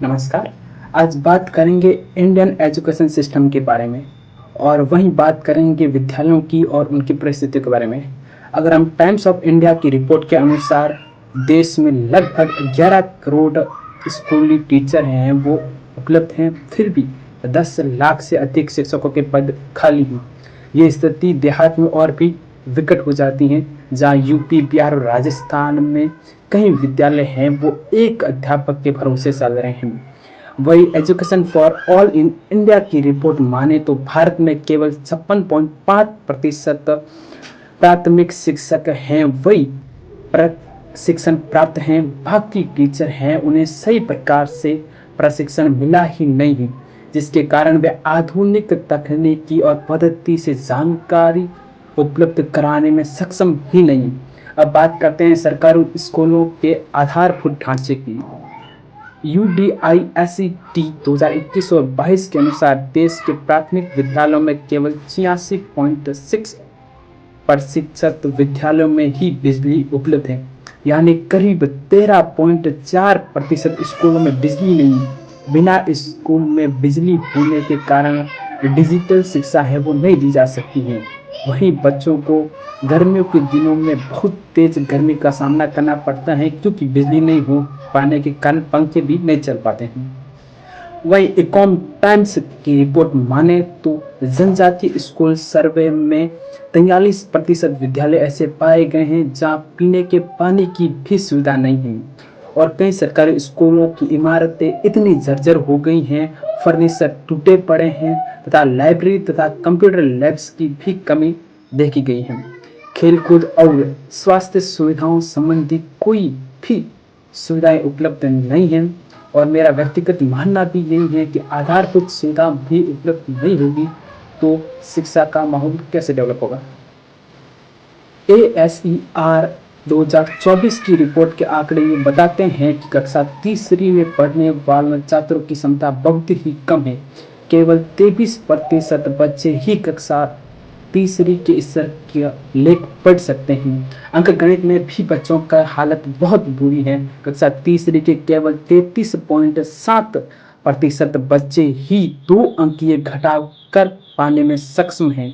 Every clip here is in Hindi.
नमस्कार। आज बात करेंगे इंडियन एजुकेशन सिस्टम के बारे में और वहीं बात करेंगे विद्यालयों की और उनकी परिस्थिति के बारे में। अगर हम टाइम्स ऑफ इंडिया की रिपोर्ट के अनुसार देश में लगभग 11 करोड़ स्कूली टीचर हैं वो उपलब्ध हैं, फिर भी 10 लाख से अधिक शिक्षकों के पद खाली हैं। ये स्थिति देहात में और भी विकट हो जाती हैं, जहाँ यूपी, बिहार और राजस्थान में कई विद्यालय हैं वो एक अध्यापक के भरोसे चल रहे हैं। वही education for all in India की रिपोर्ट माने तो भारत में केवल 56.5% प्राथमिक शिक्षक हैं, वही प्रशिक्षण प्राप्त हैं। बाकी टीचर हैं उन्हें सही प्रकार से प्रशिक्षण मिला ही नहीं, जिसके कारण वे आधुनिक तकनीकी और पद्धति से जानकारी उपलब्ध कराने में सक्षम ही नहीं। अब बात करते हैं सरकारी स्कूलों के आधारभूत ढांचे की। UDISET 2021 और 22 के अनुसार देश के प्राथमिक विद्यालयों में केवल 86.6% विद्यालयों में ही बिजली उपलब्ध है, यानी करीब 13.4% स्कूलों में बिजली नहीं। बिना स्कूल में बिजली होने के कारण डिजिटल शिक्षा है वो नहीं दी जा सकती है। वहीं बच्चों को गर्मियों के दिनों में बहुत तेज गर्मी का सामना करना पड़ता है, क्योंकि बिजली नहीं हो पाने के कारण पंखे भी नहीं चल पाते हैं। वही इकॉन टाइम्स की रिपोर्ट माने तो जनजातीय स्कूल सर्वे में 43% विद्यालय ऐसे पाए गए हैं जहां पीने के पानी की भी सुविधा नहीं है, और कई सरकारी स्कूलों की इमारतें इतनी जर्जर हो गई हैं, फर्नीचर टूटे पड़े हैं तथा लाइब्रेरी तथा कंप्यूटर लैब्स की भी कमी देखी गई है। खेलकूद और स्वास्थ्य सुविधाओं संबंधी कोई भी सुविधाएं उपलब्ध नहीं हैं, और मेरा व्यक्तिगत मानना भी यही है कि आधारभूत सुविधा भी उपलब्ध नहीं होगी तो शिक्षा का माहौल कैसे डेवलप होगा। ASER 2024 की रिपोर्ट के आंकड़े ये बताते हैं कि कक्षा तीसरी में पढ़ने वाले छात्रों की क्षमता बहुत ही कम है। केवल 23% बच्चे ही कक्षा तीसरी के स्तर के लेख पढ़ सकते हैं। अंक गणित में भी बच्चों का हालत बहुत बुरी है। कक्षा तीसरी के केवल 33.7% बच्चे ही 2 अंकीय घटाकर पाने में सक्षम हैं।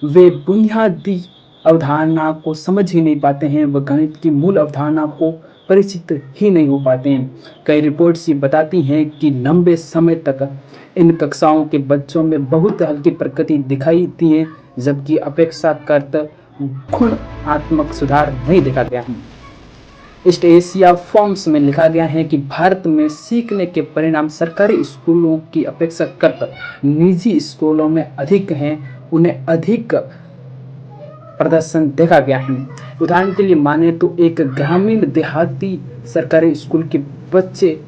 वे बुनियादी अवधारणा को समझ ही नहीं पाते हैं, वह गणित की मूल अवधारणा को परिचित ही नहीं हो पाते हैं। कई रिपोर्ट्स ये बताती हैं कि लंबे समय तक इन कक्षाओं के बच्चों में बहुत हल्की प्रगति दिखाई दी है, जबकि अपेक्षाकृत गुणात्मक सुधार नहीं देखा गया है। ईस्ट एशिया फॉर्म्स में लिखा गया है कि भारत में सीखने के परिणाम सरकारी स्कूलों की अपेक्षाकृत निजी स्कूलों में अधिक हैं, उन्हें अधिक प्रदर्शन देखा गया है। उदाहरण के लिए माने तो एक ग्रामीण देहाती सरकारी स्कूल के बच्चे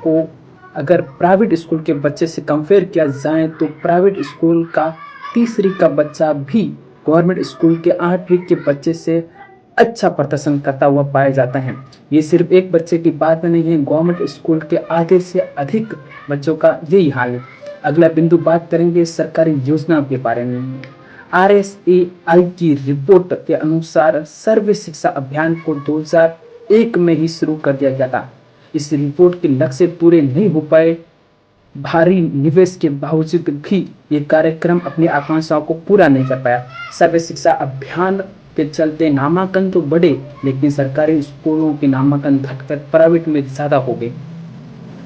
को अगर प्राइवेट स्कूल के बच्चे से कंपेयर किया जाए तो प्राइवेट स्कूल का तीसरी का बच्चा भी गवर्नमेंट स्कूल के 8वीं के बच्चे से अच्छा प्रदर्शन करता हुआ पाया जाता है। ये सिर्फ एक बच्चे की बात नहीं है, गवर्नमेंट स्कूल के आधे से अधिक बच्चों का यही हाल है। अगला बिंदु बात करेंगे सरकारी योजना के बारे में। RSAI की रिपोर्ट के अनुसार सर्व शिक्षा अभियान को 2001 में ही शुरू कर दिया गया था। इस रिपोर्ट के लक्ष्य पूरे नहीं हो पाए। भारी निवेश के बावजूद भी ये कार्यक्रम अपनी आकांक्षाओं को पूरा नहीं कर पाया। सर्व शिक्षा अभियान के चलते नामांकन तो बढ़े, लेकिन सरकारी स्कूलों के नामांकन घटकर प्राइवेट में ज्यादा हो गए।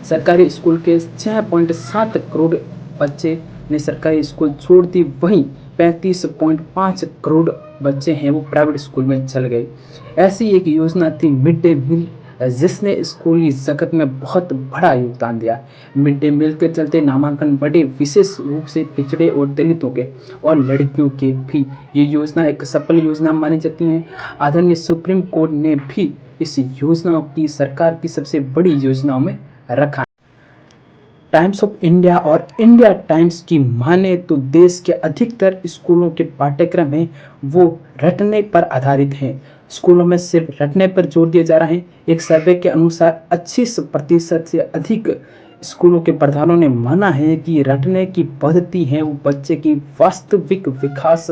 सरकारी स्कूल के 6.7 करोड़ बच्चे ने सरकारी स्कूल छोड़ दी, वहीं 35.5 करोड़ बच्चे हैं वो प्राइवेट स्कूल में चल गए। ऐसी एक योजना थी मिड डे मील, जिसने स्कूली जगत में बहुत बड़ा योगदान दिया। मिड डे मील के चलते नामांकन बढ़े, विशेष रूप से पिछड़े और दलितों के और लड़कियों के भी। ये योजना एक सफल योजना मानी जाती है। आदरणीय सुप्रीम कोर्ट ने भी इस योजना की सरकार की सबसे बड़ी योजनाओं में रखा। टाइम्स ऑफ इंडिया और इंडिया टाइम्स की माने तो देश के अधिकतर स्कूलों के पाठ्यक्रम हैं वो रटने पर आधारित हैं। स्कूलों में सिर्फ रटने पर जोर दिया जा रहा है। एक सर्वे के अनुसार 80% से अधिक स्कूलों के प्रधानों ने माना है कि रटने की पद्धति है वो बच्चे की वास्तविक विकास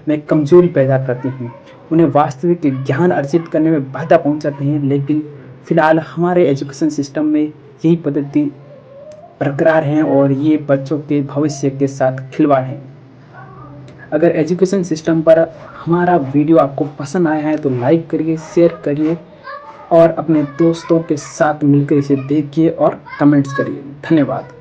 में कमजोरी पैदा करती हैं, उन्हें वास्तविक ज्ञान अर्जित करने में बाधा पहुंचाते हैं। लेकिन फिलहाल हमारे एजुकेशन सिस्टम में यही पद्धति बरकरार है और ये बच्चों के भविष्य के साथ खिलवाड़ है। अगर एजुकेशन सिस्टम पर हमारा वीडियो आपको पसंद आया है तो लाइक करिए, शेयर करिए और अपने दोस्तों के साथ मिलकर इसे देखिए और कमेंट्स करिए। धन्यवाद।